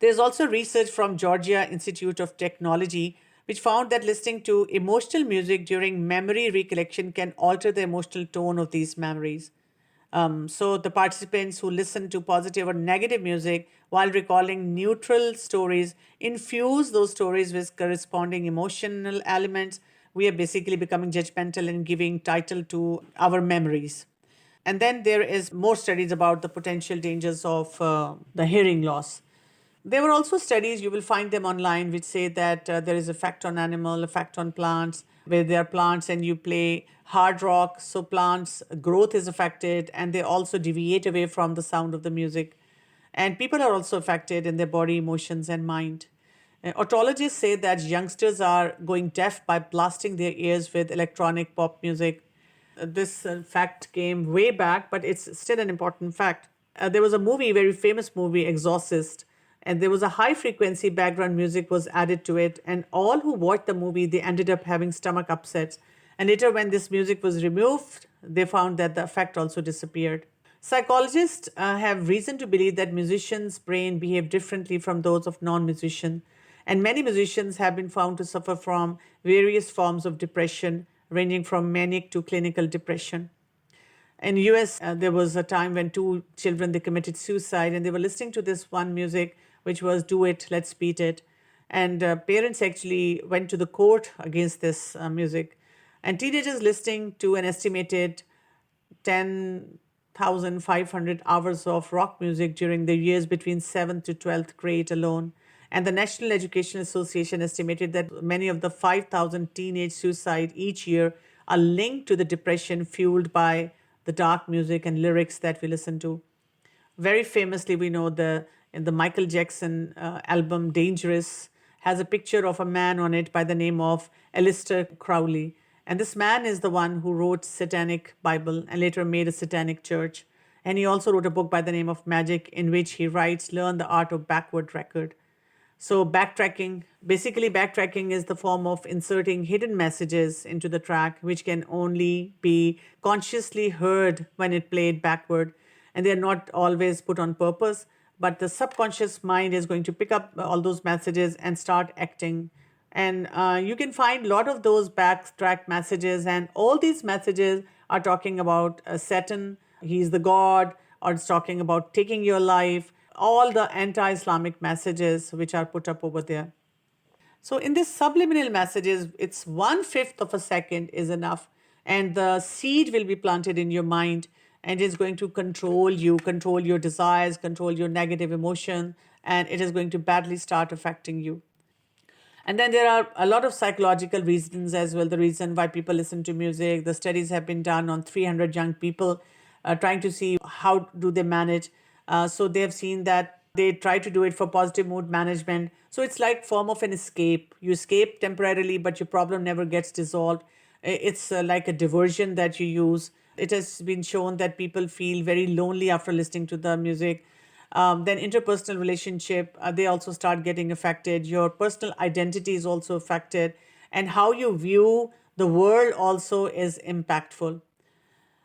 There's also research from Georgia Institute of Technology which found that listening to emotional music during memory recollection can alter the emotional tone of these memories. So the participants who listen to positive or negative music while recalling neutral stories infuse those stories with corresponding emotional elements. We are basically becoming judgmental and giving title to our memories. And then there is more studies about the potential dangers of the hearing loss. There were also studies, you will find them online, which say that there is effect on animal, effect on plants, where there are plants and you play hard rock, so plants growth is affected and they also deviate away from the sound of the music. And people are also affected in their body, emotions, and mind. Otologists say that youngsters are going deaf by blasting their ears with electronic pop music. This fact came way back, but it's still an important fact. There was a movie, very famous movie, Exorcist, and there was a high frequency background music was added to it, and all who watched the movie they ended up having stomach upsets. And later, when this music was removed, they found that the effect also disappeared. Psychologists have reason to believe that musicians' brain behave differently from those of non-musicians, and many musicians have been found to suffer from various forms of depression, ranging from manic to clinical depression. In US, there was a time when two children they committed suicide, and they were listening to this one music, which was "Do It, Let's Beat It," and parents actually went to the court against this music, and teenagers listening to an estimated 10,500 hours of rock music during the years between 7th to 12th grade alone. And the National Education Association estimated that many of the 5,000 teenage suicide each year are linked to the depression fueled by the dark music and lyrics that we listen to. Very famously, we know the in the Michael Jackson album "Dangerous" has a picture of a man on it by the name of Alistair Crowley, and this man is the one who wrote Satanic Bible and later made a Satanic church. And he also wrote a book by the name of Magic, in which he writes, "Learn the art of backward record." So, backtracking is the form of inserting hidden messages into the track, which can only be consciously heard when it played backward. And they're not always put on purpose, but the subconscious mind is going to pick up all those messages and start acting. And you can find a lot of those backtrack messages, and all these messages are talking about Satan, he's the God, or it's talking about taking your life, all the anti Islamic messages which are put up over there. So, in this subliminal messages, it's 1/5 of a second is enough, and the seed will be planted in your mind and is going to control you, control your desires, control your negative emotion, and it is going to badly start affecting you. And then there are a lot of psychological reasons as well. The reason why people listen to music. The studies have been done on 300 young people, trying to see how do they manage. So they have seen that they try to do it for positive mood management. So it's like form of an escape. You escape temporarily, but your problem never gets dissolved. It's like a diversion that you use. It has been shown that people feel very lonely after listening to the music. Then interpersonal relationship, they also start getting affected. Your personal identity is also affected, and how you view the world also is impactful.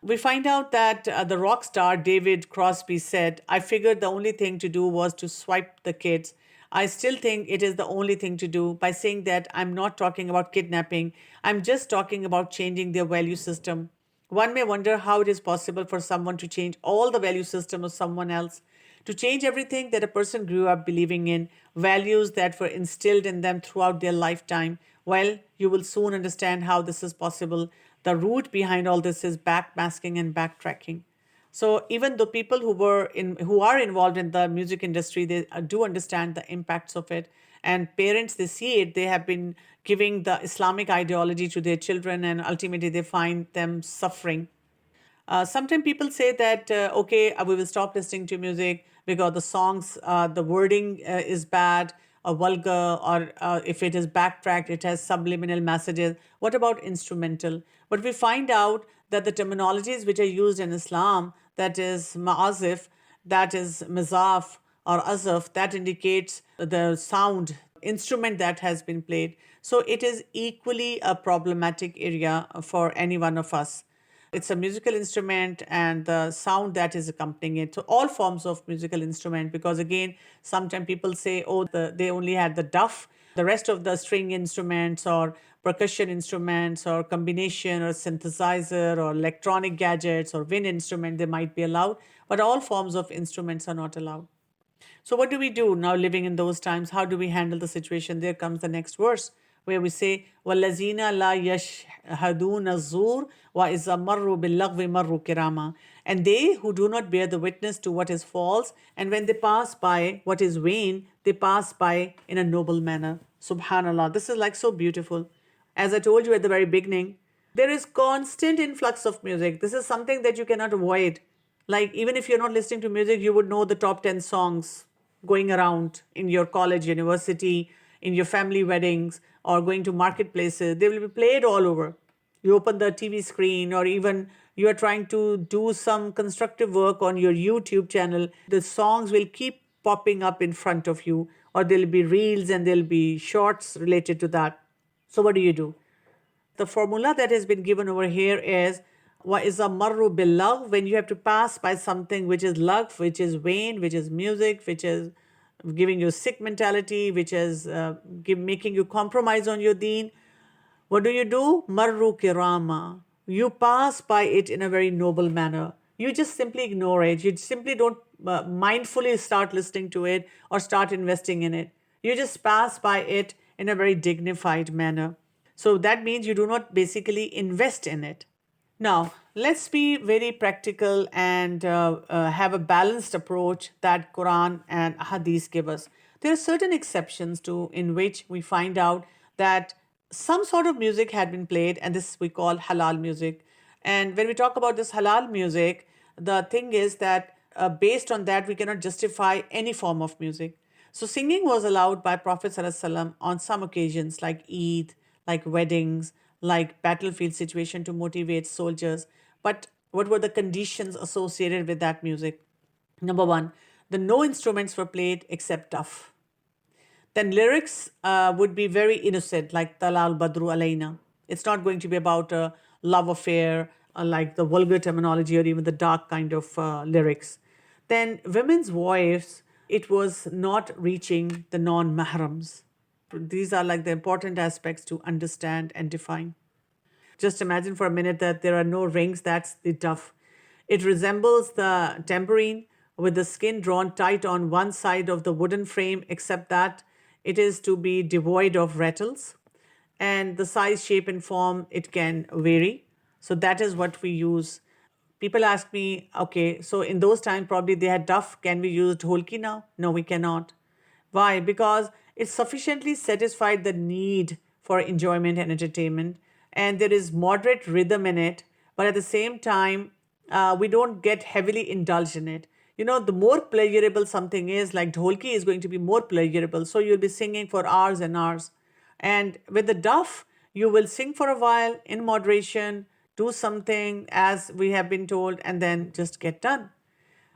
We find out that the rock star David Crosby said, "I figured the only thing to do was to swipe the kids. I still think it is the only thing to do." By saying that, I'm not talking about kidnapping, I'm just talking about changing their value system. One may wonder how it is possible for someone to change all the value system of someone else, to change everything that a person grew up believing in, values that were instilled in them throughout their lifetime. Well, you will soon understand how this is possible. The root behind all this is backmasking and backtracking. So even though people who are involved in the music industry, they do understand the impacts of it, and parents they see it. They have been giving the Islamic ideology to their children, and ultimately they find them suffering. Sometimes people say that, okay, we will stop listening to music because the songs, the wording is bad or vulgar, or if it is backtracked, it has subliminal messages. What about instrumental? But we find out that the terminologies which are used in Islam, that is ma'azif, that is mizaf or azaf, that indicates the sound instrument that has been played. So it is equally a problematic area for any one of us. It's a musical instrument and the sound that is accompanying it. So all forms of musical instrument, because again, sometimes people say, oh, they only had the duff. The rest of the string instruments or percussion instruments or combination or synthesizer or electronic gadgets or wind instrument, they might be allowed, but all forms of instruments are not allowed. So, what do we do now living in those times? How do we handle the situation? There comes the next verse where we say, وَالَّذِينَ لَا يَشْهَدُونَ الزُّورَ وَإِذَا مَرُّوا بِاللَّغْوِ مَرُّوا كِرَامًا. And they who do not bear the witness to what is false, and when they pass by what is vain, they pass by in a noble manner. Subhanallah. This is like so beautiful. As I told you at the very beginning, there is constant influx of music. This is something that you cannot avoid. Like, even if you're not listening to music, you would know the top 10 songs going around in your college, university, in your family weddings, or going to marketplaces. They will be played all over. You open the TV screen, or even you are trying to do some constructive work on your YouTube channel, the songs will keep popping up in front of you, or there'll be reels and there'll be shorts related to that. So, what do? The formula that has been given over here is what is a marru bil, when you have to pass by something which is love, which is vain, which is music, which is giving you sick mentality, which is making you compromise on your deen. What do? Marru kirama. You pass by it in a very noble manner. You just simply ignore it. You simply don't mindfully start listening to it or start investing in it. You just pass by it in a very dignified manner. So that means you do not basically invest in it. Now, let's be very practical and have a balanced approach that Quran and Hadith give us. There are certain exceptions to in which we find out that some sort of music had been played, and this we call halal music. And when we talk about this halal music, the thing is that based on that, we cannot justify any form of music. So singing was allowed by Prophet ﷺ on some occasions like Eid, like weddings, like battlefield situation to motivate soldiers. But what were the conditions associated with that music? Number one, the no instruments were played except duff. Then lyrics would be very innocent, like Talal Badru Alaina. It's not going to be about a love affair, like the vulgar terminology or even the dark kind of lyrics. Then women's voice, it was not reaching the non-mahrams. These are like the important aspects to understand and define. Just imagine for a minute that there are no rings, that's the duff. It resembles the tambourine with the skin drawn tight on one side of the wooden frame, except that it is to be devoid of rattles. And the size, shape, and form, it can vary. So that is what we use. People ask me, okay, so in those times, probably they had duff. Can we use dholki now? No, we cannot. Why? Because it sufficiently satisfied the need for enjoyment and entertainment, and there is moderate rhythm in it, but at the same time, we don't get heavily indulged in it. You know, the more pleasurable something is, like dholki is going to be more pleasurable, so you'll be singing for hours and hours. And with the duff, you will sing for a while in moderation, do something as we have been told, and then just get done.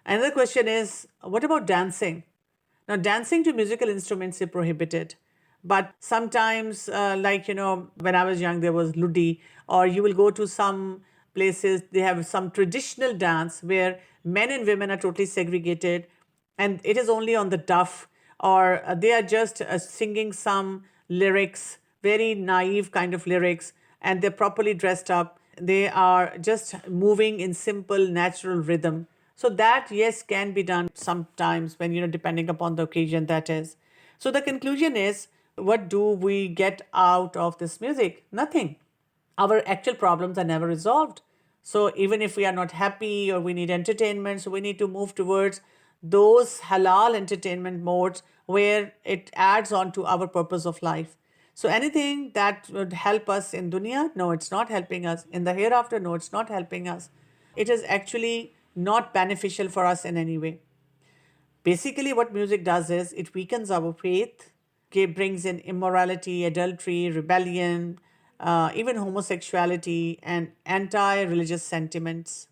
Another question is, what about dancing? Now, dancing to musical instruments is prohibited. But sometimes, when I was young, there was Ludi, or you will go to some places, they have some traditional dance where men and women are totally segregated, and it is only on the duff, or they are just singing some lyrics, very naive kind of lyrics, and they're properly dressed up. They are just moving in simple, natural rhythm. So that, yes, can be done sometimes when, depending upon the occasion that is. So the conclusion is, what do we get out of this music? Nothing. Our actual problems are never resolved. So even if we are not happy or we need entertainment, so we need to move towards those halal entertainment modes where it adds on to our purpose of life. So anything that would help us in dunya, no, it's not helping us. In the hereafter, no, it's not helping us. It is actually not beneficial for us in any way. Basically, what music does is it weakens our faith, it brings in immorality, adultery, rebellion, even homosexuality, and anti religious sentiments.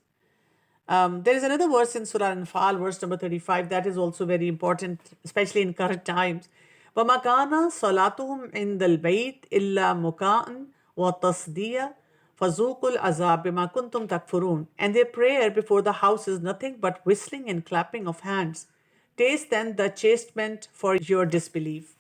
There is another verse in Surah Anfal, verse number 35, that is also very important, especially in current times. وَمَا كَانَ صَلَاتُهُمْ عِنْدَ الْبَيْتِ إِلَّا مُكَاءً وَتَصْدِيًّا فَذُوقُوا الْعَذَابَ بِمَا كُنْتُمْ تَكْفُرُونَ. And their prayer before the house is nothing but whistling and clapping of hands. Taste then the chastisement for your disbelief.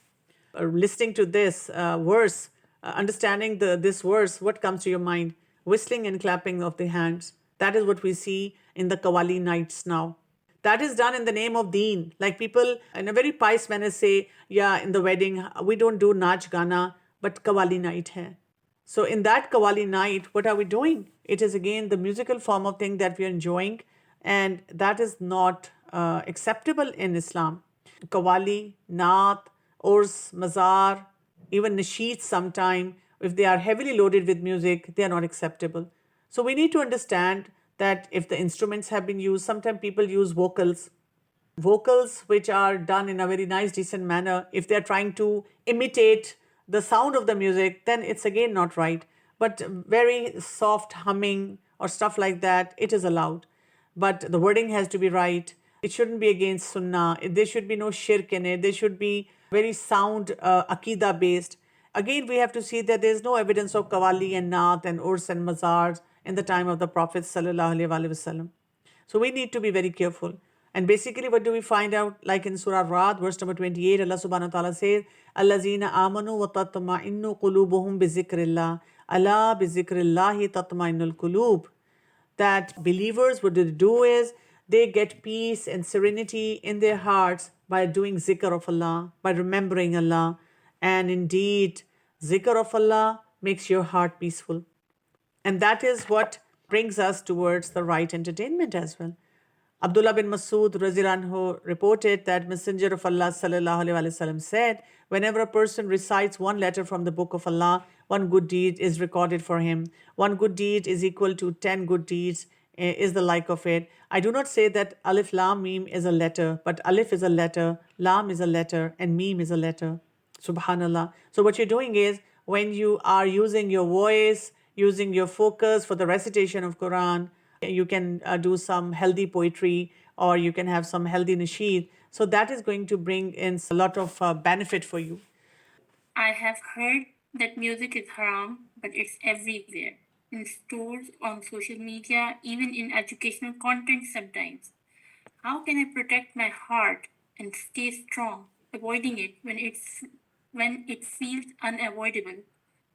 Listening to this verse, understanding this verse, what comes to your mind? Whistling and clapping of the hands. That is what we see in the Qawwali nights now. That is done in the name of deen. Like people in a very pious manner say, yeah, in the wedding, we don't do Naach Gana, but Qawwali night hai. So in that Qawwali night, what are we doing? It is again the musical form of thing that we are enjoying, and that is not acceptable in Islam. Qawwali, Naat, Urs, Mazar, even Nasheed sometime, if they are heavily loaded with music, they are not acceptable. So we need to understand that if the instruments have been used, sometimes people use vocals which are done in a very nice, decent manner. If they're trying to imitate the sound of the music, then it's again not right. But very soft humming or stuff like that, it is allowed. But the wording has to be right. It shouldn't be against sunnah. There should be no shirk in it. There should be very sound akida based. Again, we have to see that there is no evidence of Qawwali and Naat and Urs and Mazars in the time of the Prophet sallallahu alaihi wasallam. So we need to be very careful. And basically, what do we find out? Like in Surah Rad, verse number 28, Allah subhanahu wa ta'ala says, Allazina amanu wa tatma'innu qulubuhum bizikrillah. Allah bizikrillahi tatma'innul qulub. That believers, what they do is, they get peace and serenity in their hearts by doing zikr of Allah, by remembering Allah. And indeed, zikr of Allah makes your heart peaceful. And that is what brings us towards the right entertainment as well. Abdullah bin Masud Raziranhu reported that Messenger of Allah sallallahu alaihi wasallam said, whenever a person recites one letter from the book of Allah, one good deed is recorded for him. One good deed is equal to 10 good deeds, is the like of it. I do not say that Alif Lam Mim is a letter, but Alif is a letter, Lam is a letter, and Mim is a letter. Subhanallah. So what you're doing is, when you are using your voice, using your focus for the recitation of Quran, you can do some healthy poetry, or you can have some healthy nasheed. So that is going to bring in a lot of benefit for you. I have heard that music is haram, but it's everywhere. In stores, on social media, even in educational content sometimes. How can I protect my heart and stay strong, avoiding it when it feels unavoidable?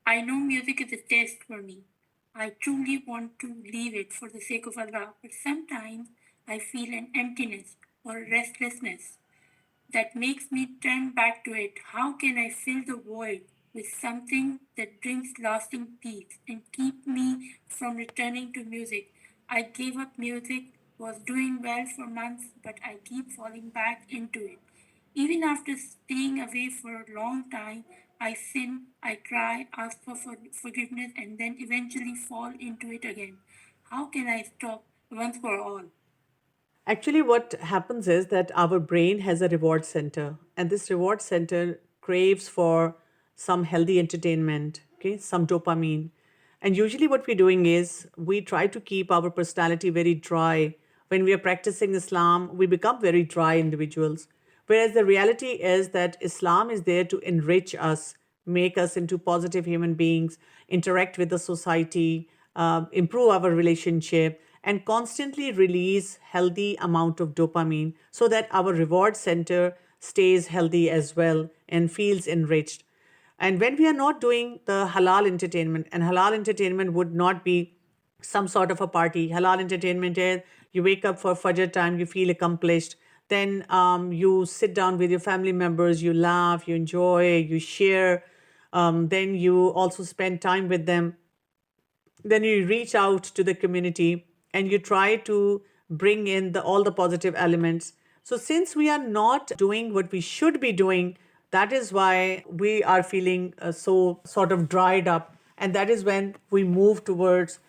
I know music is a test for me. I truly want to leave it for the sake of Allah, but sometimes I feel an emptiness or restlessness that makes me turn back to it. How can I fill the void with something that brings lasting peace and keep me from returning to music? I gave up music, was doing well for months, but I keep falling back into it. Even after staying away for a long time, I sin, I cry, ask for forgiveness, and then eventually fall into it again. How can I stop once for all? Actually, what happens is that our brain has a reward center, and this reward center craves for some healthy entertainment, okay, some dopamine. And usually, what we're doing is we try to keep our personality very dry. When we are practicing Islam, we become very dry individuals. Whereas the reality is that Islam is there to enrich us, make us into positive human beings, interact with the society, improve our relationship, and constantly release healthy amount of dopamine so that our reward center stays healthy as well and feels enriched. And when we are not doing the halal entertainment, and halal entertainment would not be some sort of a party. Halal entertainment is you wake up for Fajr time, you feel accomplished. Then you sit down with your family members, you laugh, you enjoy, you share. Then you also spend time with them. Then you reach out to the community and you try to bring in all the positive elements. So since we are not doing what we should be doing, that is why we are feeling so sort of dried up, and that is when we move towards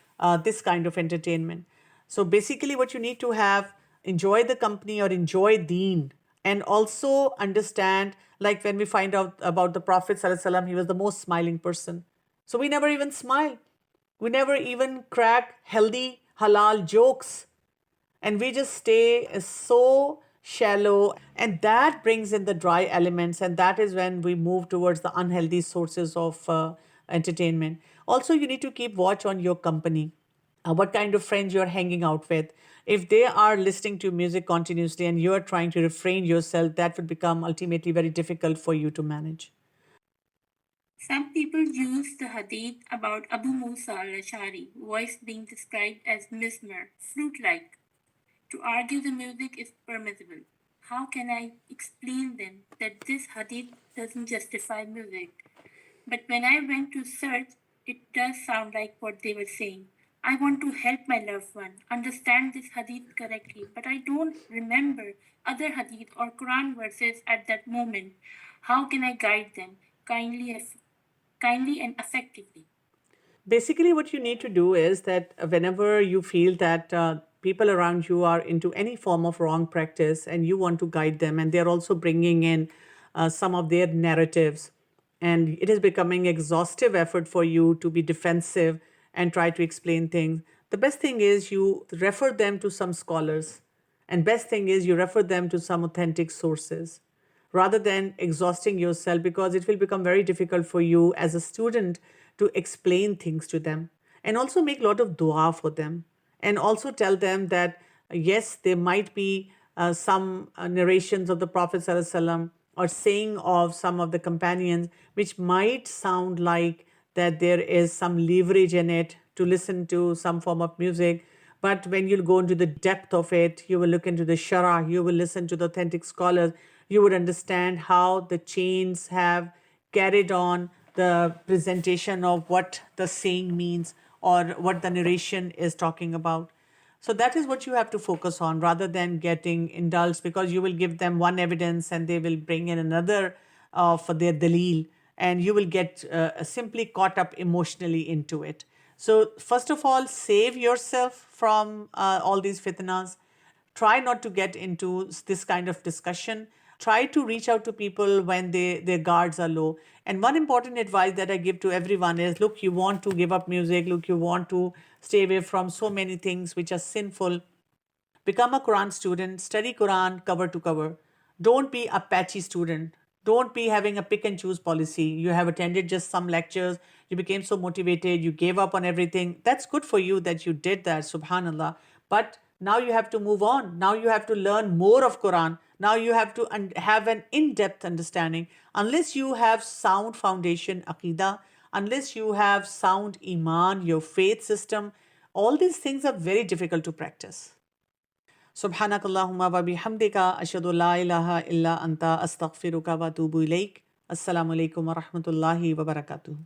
this kind of entertainment. So basically what you need to have, enjoy the company or enjoy deen, and also understand, like when we find out about the Prophet sallallahu alaihi wasallam, he was the most smiling person. So we never even smile. We never even crack healthy halal jokes. And we just stay so shallow. And that brings in the dry elements. And that is when we move towards the unhealthy sources of entertainment. Also, you need to keep watch on your company, what kind of friends you're hanging out with. If they are listening to music continuously and you're trying to refrain yourself, that would become ultimately very difficult for you to manage. Some people use the hadith about Abu Musa al-Ash'ari voice being described as mizmar, flute-like, to argue the music is permissible. How can I explain them that this hadith doesn't justify music? But when I went to search, it does sound like what they were saying. I want to help my loved one understand this hadith correctly, but I don't remember other hadith or Quran verses at that moment. How can I guide them kindly and effectively? Basically, what you need to do is that whenever you feel that people around you are into any form of wrong practice and you want to guide them, and they're also bringing in some of their narratives, and it is becoming exhaustive effort for you to be defensive and try to explain things, the best thing is you refer them to some scholars, and best thing is you refer them to some authentic sources rather than exhausting yourself, because it will become very difficult for you as a student to explain things to them. And also make a lot of dua for them, and also tell them that yes, there might be some narrations of the Prophet ﷺ or saying of some of the companions which might sound like that there is some leverage in it to listen to some form of music. But when you'll go into the depth of it, you will look into the Shara, you will listen to the authentic scholars, you would understand how the chains have carried on the presentation of what the saying means or what the narration is talking about. So that is what you have to focus on rather than getting indulged, because you will give them one evidence and they will bring in another for their dalil, and you will get simply caught up emotionally into it. So, first of all, save yourself from all these fitnas. Try not to get into this kind of discussion. Try to reach out to people when their guards are low. And one important advice that I give to everyone is, look, you want to give up music, look, you want to stay away from so many things which are sinful. Become a Quran student, study Quran cover to cover. Don't be a patchy student. Don't be having a pick and choose policy. You have attended just some lectures, you became so motivated, you gave up on everything. That's good for you that you did that, subhanallah. But now you have to move on. Now you have to learn more of Quran. Now you have to have an in-depth understanding. Unless you have sound foundation aqidah, unless you have sound iman, your faith system, all these things are very difficult to practice. Subhanakallahumma wa bihamdika ashhadu la ilaha illa anta astaghfiruka wa atubu ilaik. Assalamu alaikum wa rahmatullahi wa barakatuh.